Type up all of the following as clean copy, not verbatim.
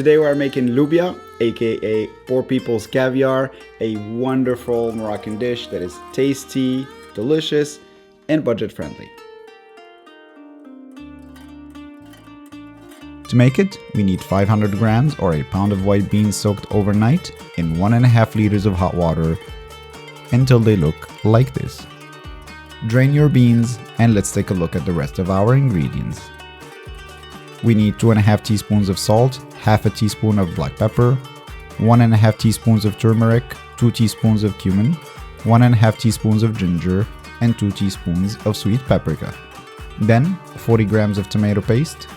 Today we are making loubia, aka poor people's caviar, a wonderful Moroccan dish that is tasty, delicious, and budget friendly. To make it, we need 500 grams or a pound of white beans soaked overnight in 1.5 liters of hot water until they look like this. Drain your beans and let's take a look at the rest of our ingredients. We need 2.5 teaspoons of salt, half a teaspoon of black pepper, 1.5 teaspoons of turmeric, 2 teaspoons of cumin, 1.5 teaspoons of ginger, and 2 teaspoons of sweet paprika. Then 40 grams of tomato paste,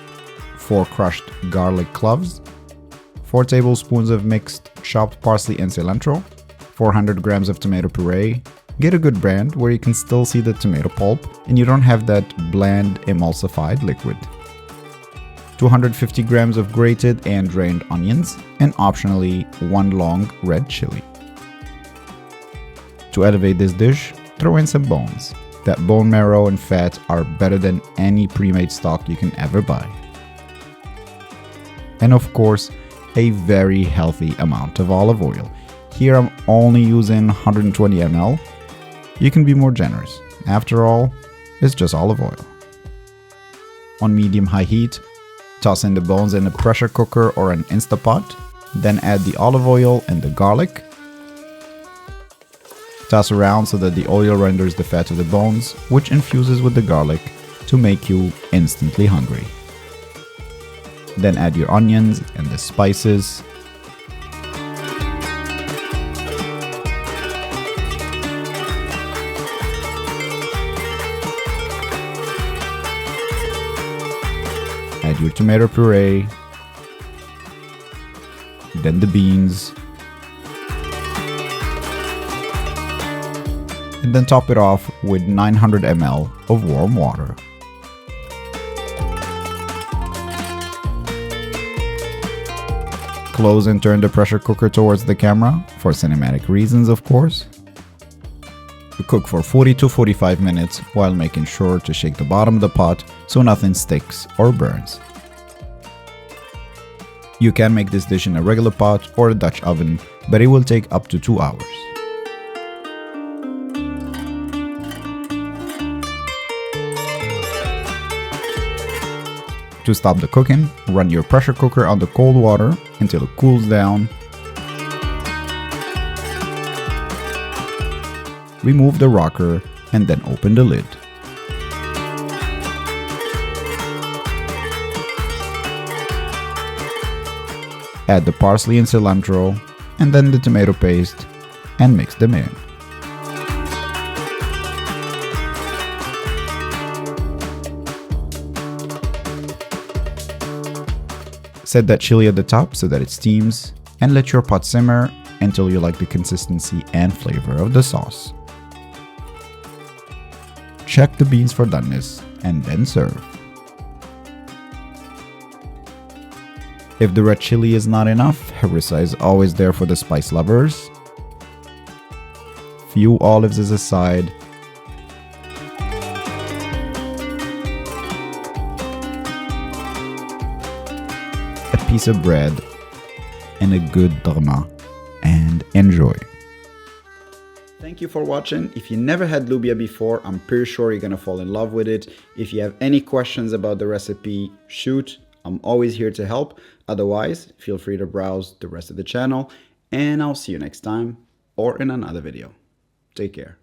4 crushed garlic cloves, 4 tablespoons of mixed chopped parsley and cilantro, 400 grams of tomato puree. Get a good brand where you can still see the tomato pulp and you don't have that bland emulsified liquid. 250 grams of grated and drained onions, and optionally 1 long red chili. To elevate this dish, throw in some bones. That bone marrow and fat are better than any pre-made stock you can ever buy. And of course, a very healthy amount of olive oil. Here I'm only using 120 ml. You can be more generous. After all, it's just olive oil. On medium-high heat, toss in the bones in a pressure cooker or an Instapot. Then add the olive oil and the garlic. Toss around so that the oil renders the fat of the bones, which infuses with the garlic to make you instantly hungry. Then add your onions and the spices. Add your tomato puree, then the beans, and then top it off with 900 ml of warm water. Close and turn the pressure cooker towards the camera, for cinematic reasons of course. Cook for 40 to 45 minutes while making sure to shake the bottom of the pot so nothing sticks or burns. You can make this dish in a regular pot or a Dutch oven, but it will take up to 2 hours. To stop the cooking, run your pressure cooker on the cold water until it cools down. Remove the rocker and then open the lid. Add the parsley and cilantro and then the tomato paste and mix them in. Set that chili at the top so that it steams and let your pot simmer until you like the consistency and flavor of the sauce. Check the beans for doneness and then serve. If the red chili is not enough, harissa is always there for the spice lovers. Few olives as a side. A piece of bread and a good dolma, and enjoy. Thank you for watching. If you never had loubia before, I'm pretty sure you're gonna fall in love with it. If you have any questions about the recipe, shoot. I'm always here to help. Otherwise, feel free to browse the rest of the channel, and I'll see you next time or in another video. Take care.